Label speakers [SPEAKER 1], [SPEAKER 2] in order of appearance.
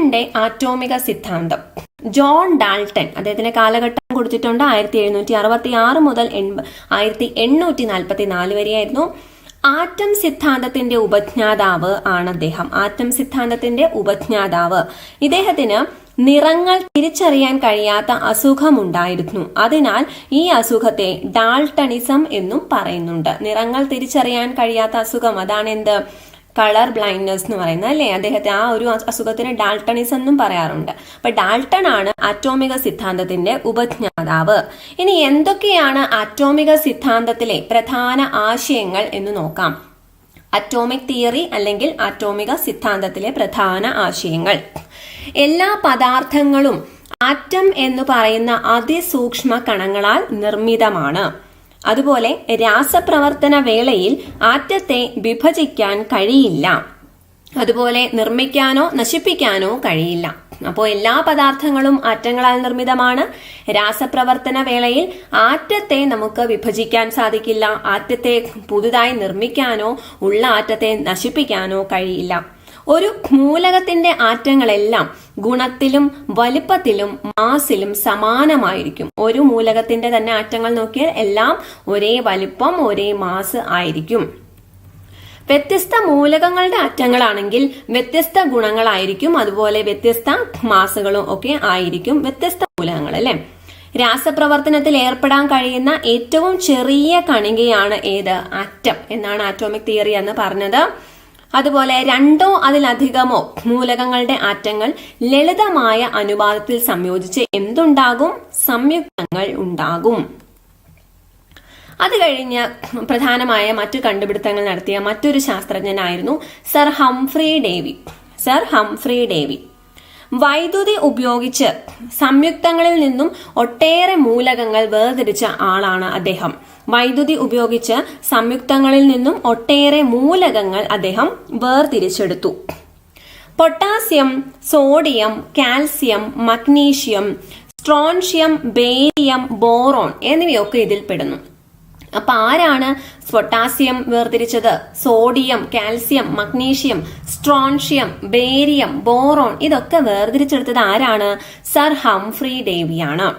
[SPEAKER 1] ഡാൾട്ടന്റെ ആറ്റോമിക സിദ്ധാന്തം. John Dalton, അദ്ദേഹത്തിന്റെ കാലഘട്ടം കൊടുത്തിട്ടുണ്ട് 1766 മുതൽ 1844 വരെയായിരുന്നു. ആറ്റം സിദ്ധാന്തത്തിന്റെ ഉപജ്ഞാതാവ് ആണ് അദ്ദേഹം. ആറ്റം സിദ്ധാന്തത്തിന്റെ ഉപജ്ഞാതാവ്. ഇദ്ദേഹത്തിന് നിറങ്ങൾ തിരിച്ചറിയാൻ കഴിയാത്ത അസുഖമുണ്ടായിരുന്നു. അതിനാൽ ഈ അസുഖത്തെ ഡാൾട്ടണിസം എന്നും പറയുന്നുണ്ട്. നിറങ്ങൾ തിരിച്ചറിയാൻ കഴിയാത്ത അസുഖം, അതാണ് എന്ത്, കളർ ബ്ലൈൻഡ്നെസ് എന്ന് പറയുന്നത് അല്ലേ. അദ്ദേഹത്തെ ആ ഒരു അസുഖത്തിന് ഡാൾട്ടണിസം എന്നും പറയാറുണ്ട്. അപ്പൊ ഡാൾട്ടൺ ആണ് ആറ്റോമിക സിദ്ധാന്തത്തിന്റെ ഉപജ്ഞാതാവ്. ഇനി എന്തൊക്കെയാണ് ആറ്റോമിക സിദ്ധാന്തത്തിലെ പ്രധാന ആശയങ്ങൾ എന്ന് നോക്കാം. അറ്റോമിക് തിയറി അല്ലെങ്കിൽ ആറ്റോമിക സിദ്ധാന്തത്തിലെ പ്രധാന ആശയങ്ങൾ. എല്ലാ പദാർത്ഥങ്ങളും ആറ്റം എന്ന് പറയുന്ന അതിസൂക്ഷ്മ കണങ്ങളാൽ നിർമ്മിതമാണ്. അതുപോലെ രാസപ്രവർത്തന വേളയിൽ ആറ്റത്തെ വിഭജിക്കാൻ കഴിയില്ല. അതുപോലെ നിർമ്മിക്കാനോ നശിപ്പിക്കാനോ കഴിയില്ല. അപ്പോൾ എല്ലാ പദാർത്ഥങ്ങളും ആറ്റങ്ങളാൽ നിർമ്മിതമാണ്. രാസപ്രവർത്തന വേളയിൽ ആറ്റത്തെ നമുക്ക് വിഭജിക്കാൻ സാധിക്കില്ല. ആറ്റത്തെ പുതുതായി നിർമ്മിക്കാനോ ഉള്ള ആറ്റത്തെ നശിപ്പിക്കാനോ കഴിയില്ല. ഒരു മൂലകത്തിന്റെ ആറ്റങ്ങളെല്ലാം ഗുണത്തിലും വലിപ്പത്തിലും മാസിലും സമാനമായിരിക്കും. ഒരു മൂലകത്തിന്റെ തന്നെ ആറ്റങ്ങൾ നോക്കിയാൽ എല്ലാം ഒരേ വലിപ്പം, ഒരേ മാസ് ആയിരിക്കും. വ്യത്യസ്ത മൂലകങ്ങളുടെ ആറ്റങ്ങളാണെങ്കിൽ വ്യത്യസ്ത ഗുണങ്ങളായിരിക്കും. അതുപോലെ വ്യത്യസ്ത മാസുകളും ഒക്കെ ആയിരിക്കും വ്യത്യസ്ത മൂലകങ്ങൾ അല്ലെ. രാസപ്രവർത്തനത്തിൽ ഏർപ്പെടാൻ കഴിയുന്ന ഏറ്റവും ചെറിയ കണികയാണ് ഏത്, ആറ്റം എന്നാണ് ആറ്റോമിക് തിയറി എന്ന് പറഞ്ഞത്. അതുപോലെ രണ്ടോ അതിലധികമോ മൂലകങ്ങളുടെ ആറ്റങ്ങൾ ലളിതമായ അനുപാതത്തിൽ സംയോജിച്ച് എന്തുണ്ടാകും, സംയുക്തങ്ങൾ ഉണ്ടാകും. അത് കഴിഞ്ഞ് പ്രധാനമായ മറ്റു കണ്ടുപിടുത്തങ്ങൾ നടത്തിയ മറ്റൊരു ശാസ്ത്രജ്ഞനായിരുന്നു sir Humphry Davy. Sir Humphry Davy വൈദ്യുതി ഉപയോഗിച്ച് സംയുക്തങ്ങളിൽ നിന്നും ഒട്ടേറെ മൂലകങ്ങൾ വേർതിരിച്ച ആളാണ് അദ്ദേഹം. വൈദ്യുതി ഉപയോഗിച്ച് സംയുക്തങ്ങളിൽ നിന്നും ഒട്ടേറെ മൂലകങ്ങൾ അദ്ദേഹം വേർതിരിച്ചെടുത്തു. Potassium, sodium, calcium, magnesium, strontium, barium, boron എന്നിവയൊക്കെ ഇതിൽ പെടുന്നു. അപ്പൊ ആരാണ് പൊട്ടാസ്യം വേർതിരിച്ചത്? Sodium, calcium, magnesium, strontium, barium, boron ഇതൊക്കെ വേർതിരിച്ചെടുത്തത് ആരാണ്? Sir Humphry ഡേവിയാണ്.